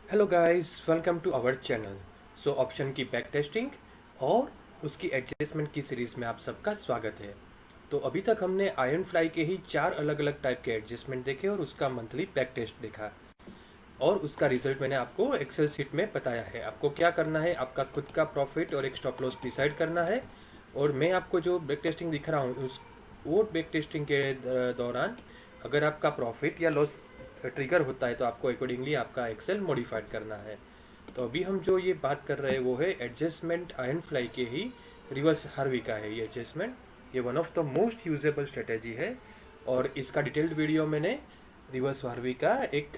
Hello guys, welcome to our channel. So option की back testing और उसकी adjustment की सीरीज़ में आप सबका स्वागत है। तो अभी तक हमने आयरन फ्लाई के ही 4 अलग अलग टाइप के एडजस्टमेंट देखे और उसका मंथली बैक टेस्ट देखा और उसका रिजल्ट मैंने आपको एक्सेल शीट में बताया है। आपको क्या करना है, आपका खुद का प्रॉफिट और एक स्टॉप लॉस डिसाइड करना है। और मैं आपको जो बैक टेस्टिंग दिख रहा हूँ उस वो बैक टेस्टिंग के दौरान अगर आपका प्रॉफिट या लॉस ट्रिगर होता है तो आपको अकॉर्डिंगली आपका एक्सेल मॉडिफाइड करना है। तो अभी हम जो ये बात कर रहे हैं वो है एडजस्टमेंट आयरन फ्लाई के ही रिवर्स हार्वी का है। ये एडजस्टमेंट ये one of the most usable strategy है और इसका डिटेल्ड वीडियो मैंने रिवर्स हार्वी का एक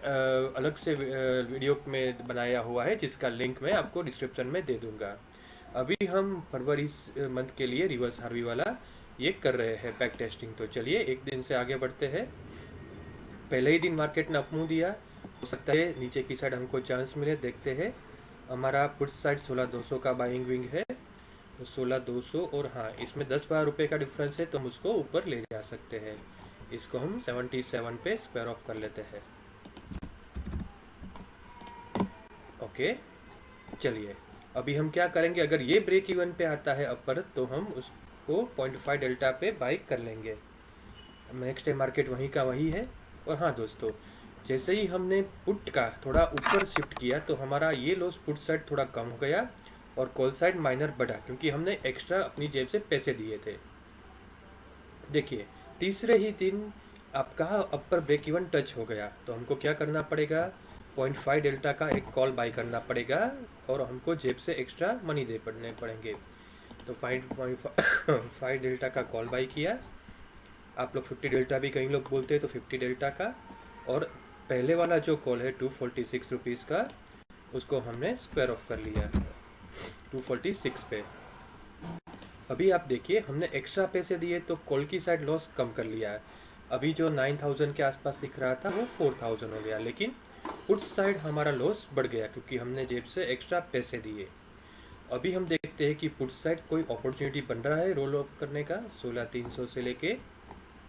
अलग से वीडियो में बनाया हुआ है जिसका लिंक मैं आपको डिस्क्रिप्शन में दे दूंगा। अभी हम फरवरी मंथ के लिए रिवर्स हार्वी वाला ये कर रहे हैं बैक टेस्टिंग। तो चलिए एक दिन से आगे बढ़ते हैं। पहले ही दिन मार्केट ने अप मूव दिया, हो सकता है नीचे की साइड हमको चांस मिले, देखते हैं। हमारा पुट साइड 16,200 का बाइंग विंग है, तो 16,200 और हाँ इसमें 10-12 रुपये का डिफरेंस है तो हम उसको ऊपर ले जा सकते हैं। इसको हम 77 पे स्क्वायर ऑफ कर लेते हैं। ओके, चलिए अभी हम क्या करेंगे, अगर ये ब्रेक इवन पे आता है अपर तो हम उसको 0.5 डेल्टा पे बाई कर लेंगे। नेक्स्ट डे मार्केट वहीं का वही है। और हाँ दोस्तों, जैसे ही हमने पुट का थोड़ा ऊपर शिफ्ट किया तो हमारा ये लॉस पुट साइड थोड़ा कम हो गया और कॉल साइड माइनर बढ़ा क्योंकि हमने एक्स्ट्रा अपनी जेब से पैसे दिए थे। देखिए तीसरे ही दिन आपका अपर ब्रेक इवन टच हो गया तो हमको क्या करना पड़ेगा, 0.5 डेल्टा का एक कॉल बाई करना पड़ेगा और हमको जेब से एक्स्ट्रा मनी दे पड़ने पड़ेंगे। तो 5.5 डेल्टा का कॉल बाई किया। आप लोग 50 डेल्टा भी कई लोग बोलते हैं तो 50 डेल्टा का। और पहले वाला जो कॉल है 246 रुपीज़ का, उसको हमने स्क्वायर ऑफ कर लिया 246 पे। अभी आप देखिए हमने एक्स्ट्रा पैसे दिए तो कॉल की साइड लॉस कम कर लिया है। अभी जो 9,000 के आसपास दिख रहा था वो 4,000 हो गया, लेकिन पुट साइड हमारा लॉस बढ़ गया क्योंकि हमने जेब से एक्स्ट्रा पैसे दिए। अभी हम देखते हैं कि पुट साइड कोई अपॉर्चुनिटी बन रहा है रोल ऑफ करने का 16,300 से लेके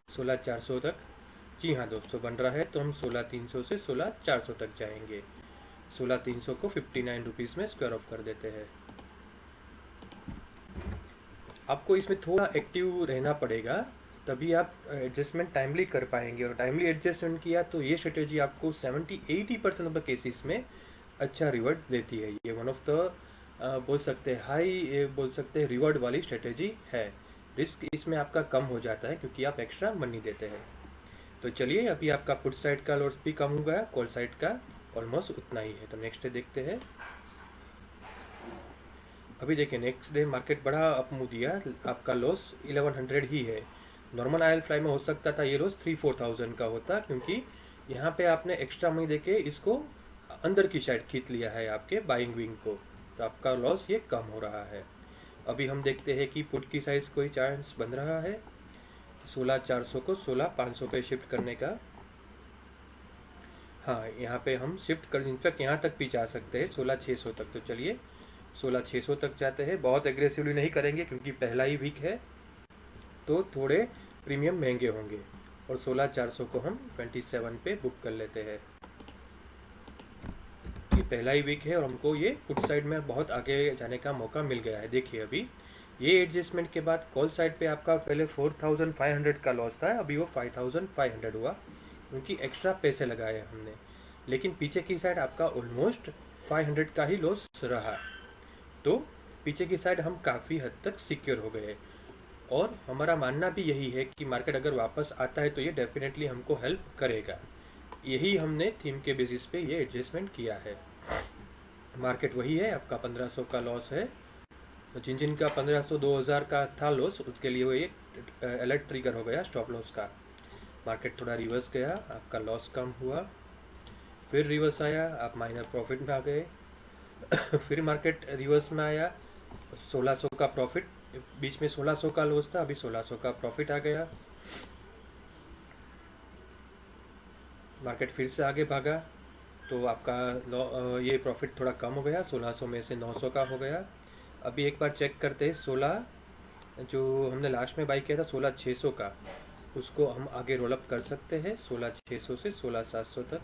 16,400 तक। जी हाँ दोस्तों, बन रहा है तो हम 16,300 से 16,400 तक जाएंगे। 16,300 को 59 रुपीज़ में स्क्वायर ऑफ कर देते हैं। आपको इसमें थोड़ा एक्टिव रहना पड़ेगा, तभी आप एडजस्टमेंट टाइमली कर पाएंगे। और टाइमली एडजस्टमेंट किया तो ये स्ट्रेटेजी आपको 70-80% ऑफ द केसेस में अच्छा रिवॉर्ड देती है। ये वन ऑफ द बोल सकते हैं हाई, बोल सकते हैं रिवॉर्ड वाली स्ट्रेटेजी है। रिस्क इसमें आपका कम हो जाता है क्योंकि आप एक्स्ट्रा मनी देते हैं। तो चलिए अभी आपका पुट साइड का लॉस भी कम हो गया, कॉल साइड का ऑलमोस्ट उतना ही है। तो नेक्स्ट डे देखते हैं। अभी देखिए नेक्स्ट डे मार्केट बड़ा अप मूव दिया, आपका लॉस 1100 ही है। नॉर्मल आयल फ्लाई में हो सकता था ये लॉस 3-4,000 का होता, क्योंकि यहाँ पे आपने एक्स्ट्रा मनी देके इसको अंदर की साइड खींच लिया है आपके बाइंग विंग को, तो आपका लॉस ये कम हो रहा है। अभी हम देखते हैं कि पुट की साइज कोई चांस बन रहा है 16,400 को 16,500 पे शिफ्ट करने का। हाँ यहाँ पे हम शिफ्ट कर इनफैक्ट यहाँ तक भी जा सकते हैं 16,600 तक। तो चलिए 16,600 तक जाते हैं। बहुत एग्रेसिवली नहीं करेंगे क्योंकि पहला ही वीक है तो थोड़े प्रीमियम महंगे होंगे। और 16,400 को हम 27 पे बुक कर लेते हैं। ये पहला ही वीक है और हमको ये पुट साइड में बहुत आगे जाने का मौका मिल गया है। देखिए अभी ये एडजस्टमेंट के बाद कॉल साइड पे आपका पहले 4,500 का लॉस था, अभी वो 5,500 हुआ क्योंकि एक्स्ट्रा पैसे लगाए हमने। लेकिन पीछे की साइड आपका ऑलमोस्ट 500 का ही लॉस रहा, तो पीछे की साइड हम काफ़ी हद तक सिक्योर हो गए। और हमारा मानना भी यही है कि मार्केट अगर वापस आता है तो ये डेफिनेटली हमको हेल्प करेगा। यही हमने थीम के बेसिस पे ये एडजस्टमेंट किया है। मार्केट वही है, आपका 1,500 का लॉस है। तो जिन जिन का 1,500 2,000 का था लॉस उसके लिए वो एक अलर्ट ट्रिगर हो गया स्टॉप लॉस का। मार्केट थोड़ा रिवर्स गया, आपका लॉस कम हुआ, फिर रिवर्स आया, आप माइनर प्रॉफिट में आ गए। फिर मार्केट रिवर्स में आया, 1,600 का प्रॉफिट, बीच में 1,600 का लॉस था, अभी 1,600 का प्रॉफिट आ गया। मार्केट फिर से आगे भागा तो आपका ये प्रॉफिट थोड़ा कम हो गया, 1,600 में से 900 का हो गया। अभी एक बार चेक करते हैं, 16 जो हमने लास्ट में बाई किया था 16,600 का, उसको हम आगे रोल अप कर सकते हैं 16,600 से 16,700 तक।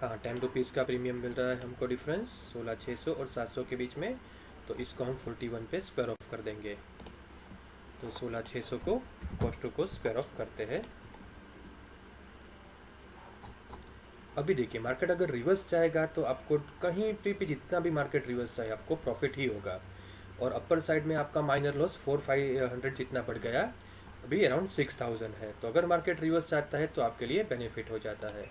हाँ, 10 रुपीज़ का प्रीमियम मिल रहा है हमको डिफरेंस 16,600 और 700 के बीच में। तो इसको हम 41 पे स्क्वायर ऑफ कर देंगे। तो 16,600 को कॉस्ट टू को स्क्वायर ऑफ करते हैं। अभी देखिए, मार्केट अगर रिवर्स जाएगा तो आपको कहीं पे भी जितना भी मार्केट रिवर्स जाए आपको प्रॉफिट ही होगा। और अपर साइड में आपका माइनर लॉस 4,500 जितना बढ़ गया, अभी अराउंड 6,000 है। तो अगर मार्केट रिवर्स जाता है तो आपके लिए बेनिफिट हो जाता है।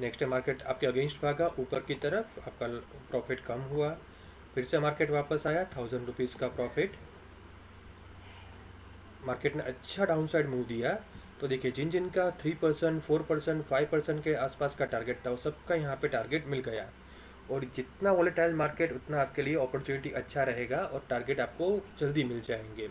नेक्स्ट मार्केट आपके अगेंस्ट भागा ऊपर की तरफ, आपका प्रॉफिट कम हुआ। फिर से मार्केट वापस आया, 1,000 रुपीज़ का प्रॉफिट। मार्केट ने अच्छा डाउन साइड मूव दिया। तो देखिए, जिन जिन का 3%, 4%, 5% के आसपास का टारगेट था, वो सबका यहाँ पे टारगेट मिल गया। और जितना वॉलेटाइल मार्केट उतना आपके लिए अपॉर्चुनिटी अच्छा रहेगा और टारगेट आपको जल्दी मिल जाएंगे।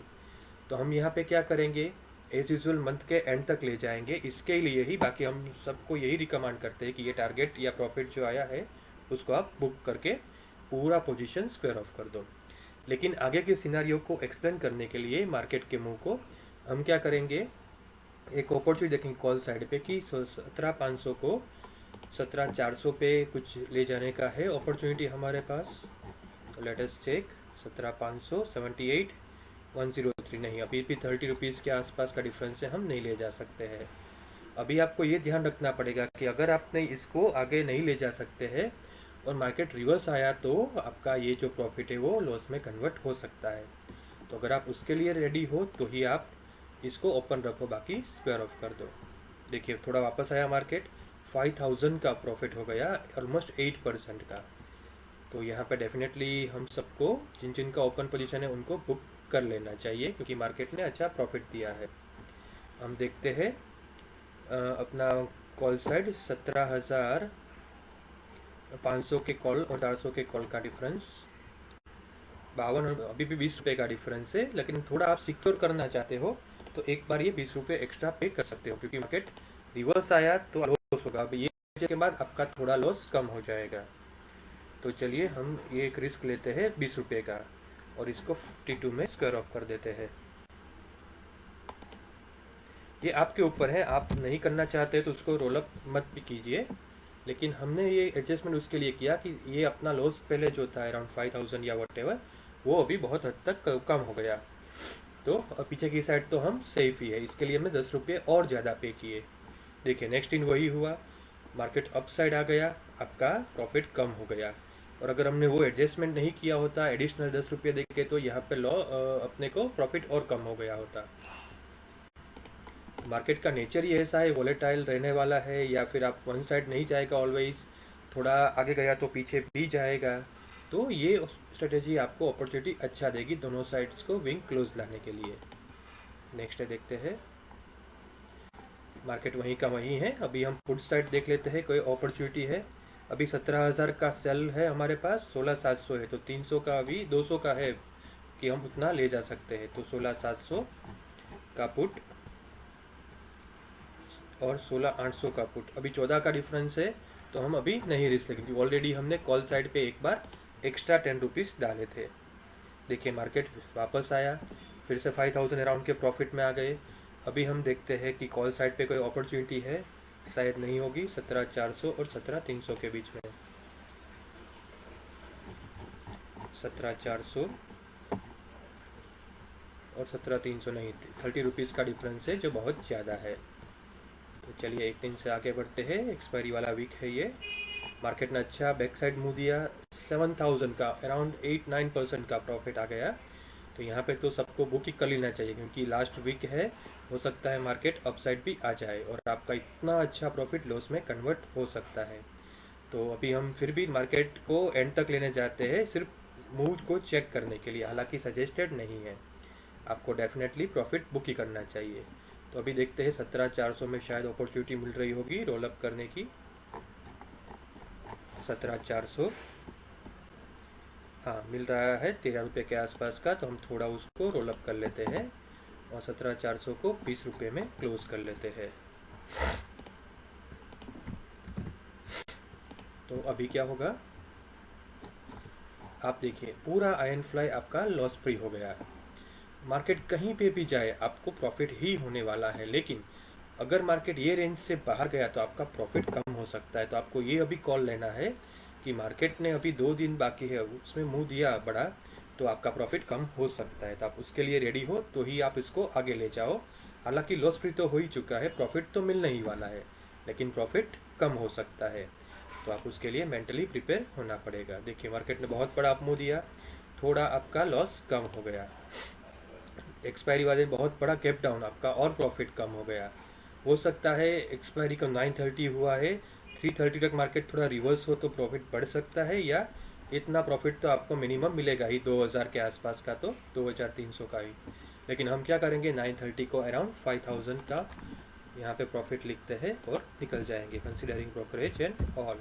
तो हम यहाँ पे क्या करेंगे, एज यूजल मंथ के एंड तक ले जाएंगे। इसके लिए ही बाकी हम सबको यही रिकमेंड करते हैं कि ये टारगेट या प्रॉफिट जो आया है उसको आप बुक करके पूरा पोजीशन स्क्वायर ऑफ कर दो। लेकिन आगे के सिनारियो को एक्सप्लेन करने के लिए मार्केट के मूव को हम क्या करेंगे, एक अपॉर्चुनिटी देखेंगे कॉल साइड पे कि 17,500 को 17,400 पे कुछ ले जाने का है अपॉर्चुनिटी हमारे पास। तो लेट अस चेक, 17,500, 78,103 नहीं, अभी भी 30 रुपीज़ के आसपास का डिफरेंस है, हम नहीं ले जा सकते हैं। अभी आपको ये ध्यान रखना पड़ेगा कि अगर आपने इसको आगे नहीं ले जा सकते हैं और मार्केट रिवर्स आया तो आपका ये जो प्रॉफिट है वो लॉस में कन्वर्ट हो सकता है। तो अगर आप उसके लिए रेडी हो तो ही आप इसको ओपन रखो, बाकी स्क्वायर ऑफ कर दो। देखिए, थोड़ा वापस आया मार्केट, 5,000 का प्रॉफिट हो गया, ऑलमोस्ट 8% का। तो यहाँ पे डेफिनेटली हम सबको जिन जिन का ओपन पोजीशन है उनको बुक कर लेना चाहिए, क्योंकि मार्केट ने अच्छा प्रॉफिट दिया है। हम देखते हैं अपना कॉल साइड 17,500 के कॉल और 400 के कॉल का डिफरेंस 52, अभी भी 20 रुपये का डिफरेंस है। लेकिन थोड़ा आप सिक्योर करना चाहते हो तो एक बार ये 20 रुपये एक्स्ट्रा पे कर सकते हो, क्योंकि मार्केट रिवर्स आया तो लॉस होगा। अब ये के बाद आपका थोड़ा लॉस कम हो जाएगा। तो चलिए हम ये एक रिस्क लेते हैं 20 रुपये का और इसको 52 में स्क्वायर ऑफ कर देते हैं। ये आपके ऊपर है, आप नहीं करना चाहते तो उसको रोल अप मत भी कीजिए। लेकिन हमने ये एडजस्टमेंट उसके लिए किया कि ये अपना लॉस पहले जो था अराउंड 5,000 या वट एवर, वो अभी बहुत हद तक कम हो गया। तो पीछे की साइड तो हम सेफ ही है, इसके लिए हमने 10 रुपये और ज़्यादा पे किए। देखिए, नेक्स्ट इन वही हुआ, मार्केट अप साइड आ गया, आपका प्रॉफिट कम हो गया। और अगर हमने वो एडजस्टमेंट नहीं किया होता, एडिशनल 10 रुपये देके, तो यहाँ पे अपने को प्रॉफिट और कम हो गया होता। मार्केट का नेचर ही ऐसा है, वॉलेटाइल रहने वाला है, या फिर आप वन साइड नहीं जाएगा ऑलवेज, थोड़ा आगे गया तो पीछे भी जाएगा। तो ये स्ट्रेटेजी आपको अपॉर्चुनिटी अच्छा देगी दोनों साइड्स को विंग क्लोज लाने के लिए। नेक्स्ट देखते हैं, मार्केट वहीं का वहीं है। अभी हम पुट साइड देख लेते हैं, कोई अपॉर्चुनिटी है। अभी 17,000 का सेल है हमारे पास, 16,700 है, तो 300 का अभी 200 का है कि हम उतना ले जा सकते हैं। तो 16,700 का पुट और 16,800 का पुट, अभी 14 का डिफरेंस है। तो हम अभी नहीं रिस्क लेंगे, क्योंकि ऑलरेडी हमने कॉल साइड पे एक बार एक्स्ट्रा 10 रुपीज़ डाले थे। देखिए, मार्केट वापस आया, फिर से 5,000 अराउंड के प्रॉफिट में आ गए। अभी हम देखते हैं कि कॉल साइड पे कोई अपॉर्चुनिटी है, शायद नहीं होगी। 17,400 और 17,300 के बीच में, 17,400 और 17,300 नहीं, 30 रुपीज़ का डिफरेंस है जो बहुत ज़्यादा है। तो चलिए एक दिन से आगे बढ़ते हैं, एक्सपायरी वाला वीक है ये। मार्केट ने अच्छा बैक साइड मूव दिया, 7,000 का अराउंड 8-9% का प्रॉफिट आ गया। तो यहाँ पे तो सबको बुक ही कर लेना चाहिए, क्योंकि लास्ट वीक है, हो सकता है मार्केट अपसाइड भी आ जाए और आपका इतना अच्छा प्रॉफिट लॉस में कन्वर्ट हो सकता है। तो अभी हम फिर भी मार्केट को एंड तक लेने जाते हैं, सिर्फ मूव को चेक करने के लिए, हालांकि सजेस्टेड नहीं है। आपको डेफिनेटली प्रॉफिट बुक ही करना चाहिए। तो अभी देखते हैं 17,400 में शायद अपॉर्चुनिटी मिल रही होगी रोल अप करने की। 17,400, हाँ मिल रहा है 13 रुपये के आसपास का। तो हम थोड़ा उसको रोल अप कर लेते हैं और 17,400 को 20 रुपये में क्लोज कर लेते हैं। तो अभी क्या होगा, आप देखिए पूरा आयन फ्लाई आपका लॉस फ्री हो गया। मार्केट कहीं पे भी जाए आपको प्रॉफिट ही होने वाला है, लेकिन अगर मार्केट ये रेंज से बाहर गया तो आपका प्रॉफिट कम हो सकता है। तो आपको ये अभी कॉल लेना है कि मार्केट ने अभी 2 दिन बाकी है, उसमें मुंह दिया बड़ा, तो आपका प्रॉफिट कम हो सकता है। तो आप उसके लिए रेडी हो तो ही आप इसको आगे ले जाओ। हालांकि लॉस फ्री तो हो ही चुका है, प्रॉफिट तो मिलने ही वाला है, लेकिन प्रॉफिट कम हो सकता है। तो आप उसके लिए मेंटली प्रिपेयर होना पड़ेगा। देखिए मार्केट ने बहुत बड़ा अप मूव दिया, थोड़ा आपका लॉस कम हो गया। एक्सपायरी वाले बहुत बड़ा गैप डाउन, आपका और प्रॉफिट कम हो गया। हो सकता है एक्सपायरी का 9:30 हुआ है, 3:30 तक मार्केट थोड़ा रिवर्स हो तो प्रॉफिट बढ़ सकता है, या इतना प्रॉफिट तो आपको मिनिमम मिलेगा ही 2000 के आसपास का, तो 2300 का ही। लेकिन हम क्या करेंगे, 9:30 को अराउंड 5000 का यहाँ पे प्रॉफिट लिखते हैं और निकल जाएंगे, कंसिडरिंग ब्रोकरेज एंड ऑल।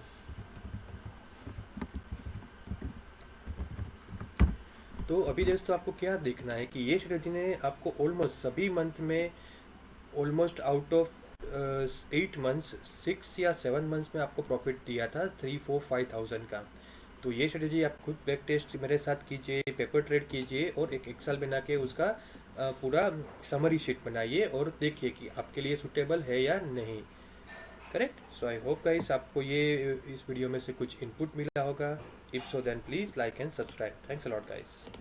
तो अभी दोस्तों आपको क्या देखना है कि ये स्ट्रेटजी ने आपको ऑलमोस्ट सभी मंथ में, ऑलमोस्ट आउट ऑफ 8 मंथ्स, 6 या 7 मंथ्स में आपको प्रॉफिट दिया था 3-4-5 थाउजेंड का। तो ये स्ट्रेटजी आप खुद बैक टेस्ट मेरे साथ कीजिए, पेपर ट्रेड कीजिए और एक एक्सेल बना के उसका पूरा समरी शीट बनाइए और देखिए कि आपके लिए सूटेबल है या नहीं। Correct. So I hope guys आपको ये इस वीडियो में से कुछ इनपुट मिला होगा। If so then please like and subscribe. Thanks a lot guys.